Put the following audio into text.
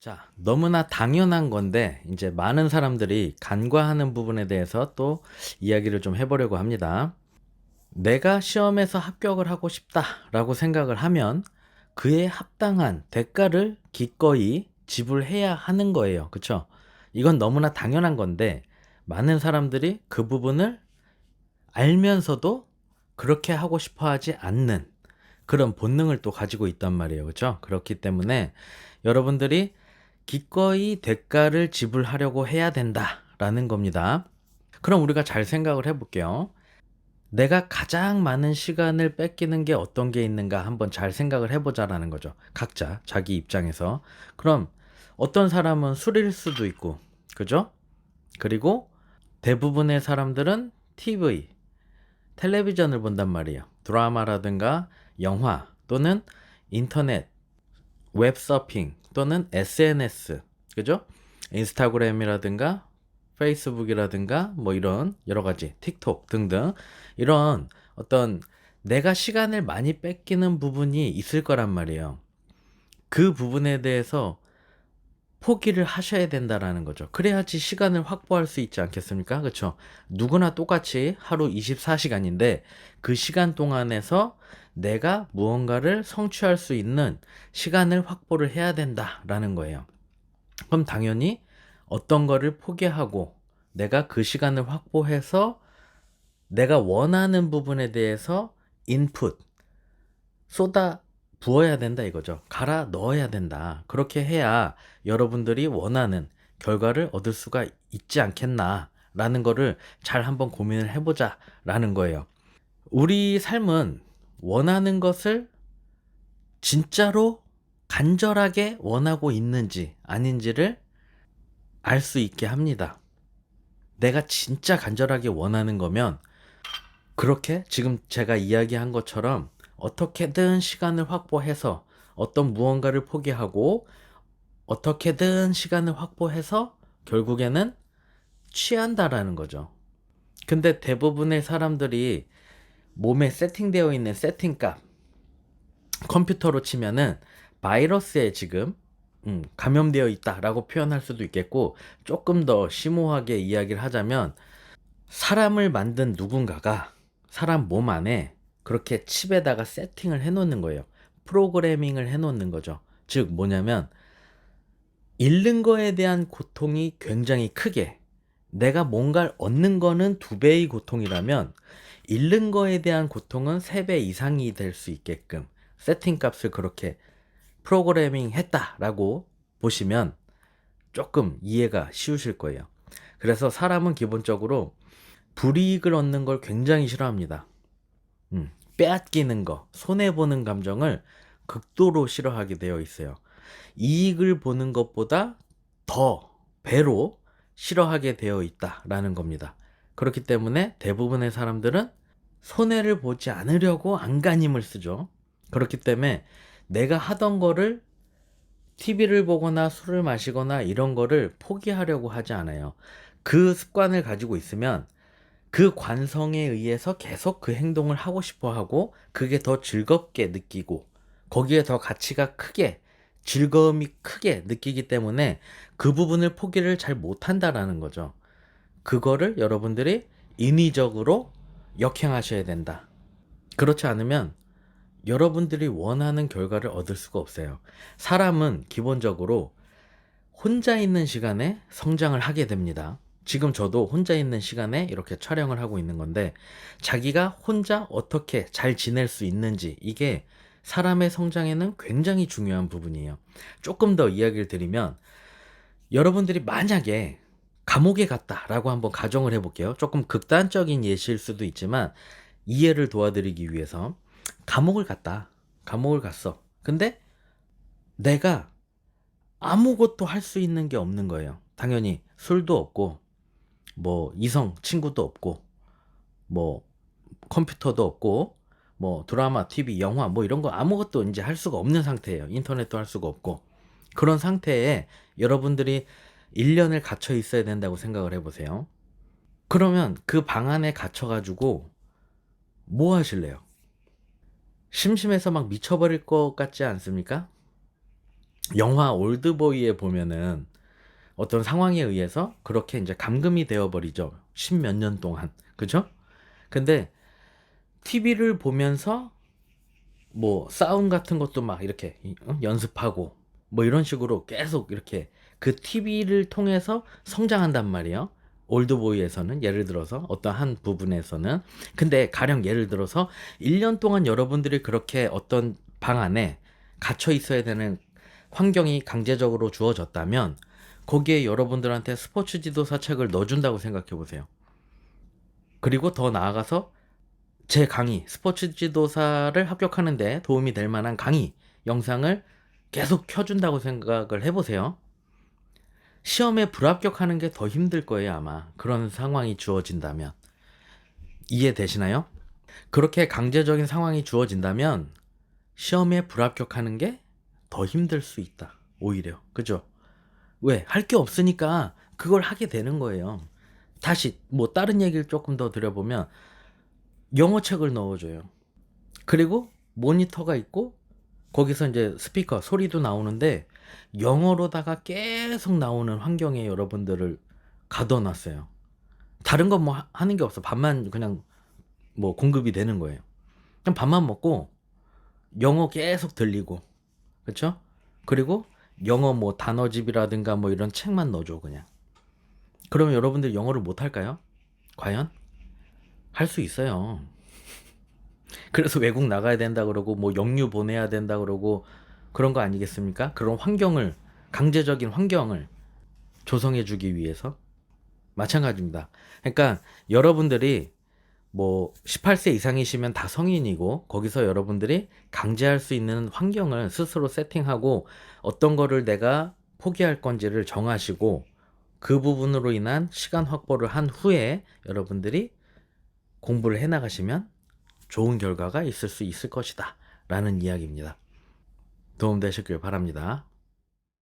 자, 너무나 당연한 건데, 이제 많은 사람들이 간과하는 부분에 대해서 또 이야기를 좀 해보려고 합니다. 내가 시험에서 합격을 하고 싶다라고 생각을 하면 그에 합당한 대가를 기꺼이 지불해야 하는 거예요. 그쵸? 이건 너무나 당연한 건데, 많은 사람들이 그 부분을 알면서도 그렇게 하고 싶어 하지 않는 그런 본능을 또 가지고 있단 말이에요. 그쵸? 그렇기 때문에 여러분들이 기꺼이 대가를 지불하려고 해야 된다라는 겁니다. 그럼 우리가 잘 생각을 해볼게요. 내가 가장 많은 시간을 뺏기는 게 어떤 게 있는가 한번 잘 생각을 해보자라는 거죠. 각자 자기 입장에서. 그럼 어떤 사람은 술일 수도 있고, 그죠? 그리고 대부분의 사람들은 TV, 텔레비전을 본단 말이에요. 드라마라든가 영화 또는 인터넷, 웹서핑 또는 SNS, 그죠? 인스타그램이라든가 페이스북이라든가 뭐 이런 여러 가지 틱톡 등등 이런 어떤 내가 시간을 많이 뺏기는 부분이 있을 거란 말이에요. 그 부분에 대해서 포기를 하셔야 된다라는 거죠. 그래야지 시간을 확보할 수 있지 않겠습니까? 그렇죠? 누구나 똑같이 하루 24시간인데 그 시간 동안에서 내가 무언가를 성취할 수 있는 시간을 확보를 해야 된다라는 거예요. 그럼 당연히 어떤 거를 포기하고 내가 그 시간을 확보해서 내가 원하는 부분에 대해서 인풋, 쏟아 부어야 된다 이거죠. 갈아 넣어야 된다. 그렇게 해야 여러분들이 원하는 결과를 얻을 수가 있지 않겠나 라는 거를 잘 한번 고민을 해보자 라는 거예요. 우리 삶은 원하는 것을 진짜로 간절하게 원하고 있는지 아닌지를 알 수 있게 합니다. 내가 진짜 간절하게 원하는 거면 그렇게 지금 제가 이야기한 것처럼 어떻게든 시간을 확보해서 어떤 무언가를 포기하고 어떻게든 시간을 확보해서 결국에는 취한다라는 거죠. 근데 대부분의 사람들이 몸에 세팅되어 있는 세팅값, 컴퓨터로 치면은 바이러스에 지금 감염되어 있다라고 표현할 수도 있겠고, 조금 더 심오하게 이야기를 하자면 사람을 만든 누군가가 사람 몸 안에 그렇게 칩에다가 세팅을 해 놓는 거예요. 프로그래밍을 해 놓는 거죠. 즉 뭐냐면 잃는 거에 대한 고통이 굉장히 크게, 내가 뭔가를 얻는 거는 2배의 고통이라면 잃는 거에 대한 고통은 3배 이상이 될 수 있게끔 세팅 값을 그렇게 프로그래밍 했다라고 보시면 조금 이해가 쉬우실 거예요. 그래서 사람은 기본적으로 불이익을 얻는 걸 굉장히 싫어합니다. 빼앗기는 거, 손해보는 감정을 극도로 싫어하게 되어 있어요. 이익을 보는 것보다 더 배로 싫어하게 되어 있다라는 겁니다. 그렇기 때문에 대부분의 사람들은 손해를 보지 않으려고 안간힘을 쓰죠. 그렇기 때문에 내가 하던 거를 TV를 보거나 술을 마시거나 이런 거를 포기하려고 하지 않아요. 그 습관을 가지고 있으면 그 관성에 의해서 계속 그 행동을 하고 싶어 하고 그게 더 즐겁게 느끼고 거기에 더 가치가 크게 즐거움이 크게 느끼기 때문에 그 부분을 포기를 잘 못한다라는 거죠. 그거를 여러분들이 인위적으로 역행하셔야 된다. 그렇지 않으면 여러분들이 원하는 결과를 얻을 수가 없어요. 사람은 기본적으로 혼자 있는 시간에 성장을 하게 됩니다. 지금 저도 혼자 있는 시간에 이렇게 촬영을 하고 있는 건데 자기가 혼자 어떻게 잘 지낼 수 있는지 이게 사람의 성장에는 굉장히 중요한 부분이에요. 조금 더 이야기를 드리면 여러분들이 만약에 감옥에 갔다라고 한번 가정을 해볼게요. 조금 극단적인 예시일 수도 있지만 이해를 도와드리기 위해서 감옥을 갔다. 감옥을 갔어. 근데 내가 아무것도 할 수 있는 게 없는 거예요. 당연히 술도 없고 뭐 이성 친구도 없고 뭐 컴퓨터도 없고 뭐 드라마, TV, 영화 뭐 이런 거 아무것도 이제 할 수가 없는 상태예요. 인터넷도 할 수가 없고. 그런 상태에 여러분들이 1년을 갇혀 있어야 된다고 생각을 해보세요. 그러면 그 방 안에 갇혀가지고 뭐 하실래요? 심심해서 막 미쳐버릴 것 같지 않습니까? 영화 올드보이에 보면은 어떤 상황에 의해서 그렇게 이제 감금이 되어 버리죠. 십몇 년 동안. 그죠? 근데 TV를 보면서 뭐 싸움 같은 것도 막 이렇게 연습하고 뭐 이런 식으로 계속 이렇게 그 TV를 통해서 성장한단 말이에요. 올드보이에서는 예를 들어서 어떤 한 부분에서는. 근데 가령 예를 들어서 1년 동안 여러분들이 그렇게 어떤 방 안에 갇혀 있어야 되는 환경이 강제적으로 주어졌다면 거기에 여러분들한테 스포츠 지도사 책을 넣어준다고 생각해 보세요. 그리고 더 나아가서 제 강의, 스포츠 지도사를 합격하는 데 도움이 될 만한 강의 영상을 계속 켜준다고 생각을 해보세요. 시험에 불합격하는 게 더 힘들 거예요, 아마. 그런 상황이 주어진다면. 이해되시나요? 그렇게 강제적인 상황이 주어진다면 시험에 불합격하는 게 더 힘들 수 있다. 오히려. 그죠? 왜? 할 게 없으니까 그걸 하게 되는 거예요. 다시 뭐 다른 얘기를 조금 더 드려보면 영어 책을 넣어줘요. 그리고 모니터가 있고 거기서 이제 스피커 소리도 나오는데 영어로다가 계속 나오는 환경에 여러분들을 가둬놨어요. 다른 건 뭐 하는 게 없어. 밥만 그냥 뭐 공급이 되는 거예요. 그냥 밥만 먹고 영어 계속 들리고, 그렇죠? 그리고 영어 뭐 단어집이라든가 뭐 이런 책만 넣어줘 그냥. 그러면 여러분들 영어를 못 할까요? 과연? 할 수 있어요. 그래서 외국 나가야 된다 그러고 뭐 영유 보내야 된다 그러고 그런 거 아니겠습니까? 그런 환경을 강제적인 환경을 조성해 주기 위해서 마찬가지입니다. 그러니까 여러분들이 뭐 18세 이상이시면 다 성인이고 거기서 여러분들이 강제할 수 있는 환경을 스스로 세팅하고 어떤 거를 내가 포기할 건지를 정하시고 그 부분으로 인한 시간 확보를 한 후에 여러분들이 공부를 해 나가시면 좋은 결과가 있을 수 있을 것이다 라는 이야기입니다. 도움되셨길 바랍니다.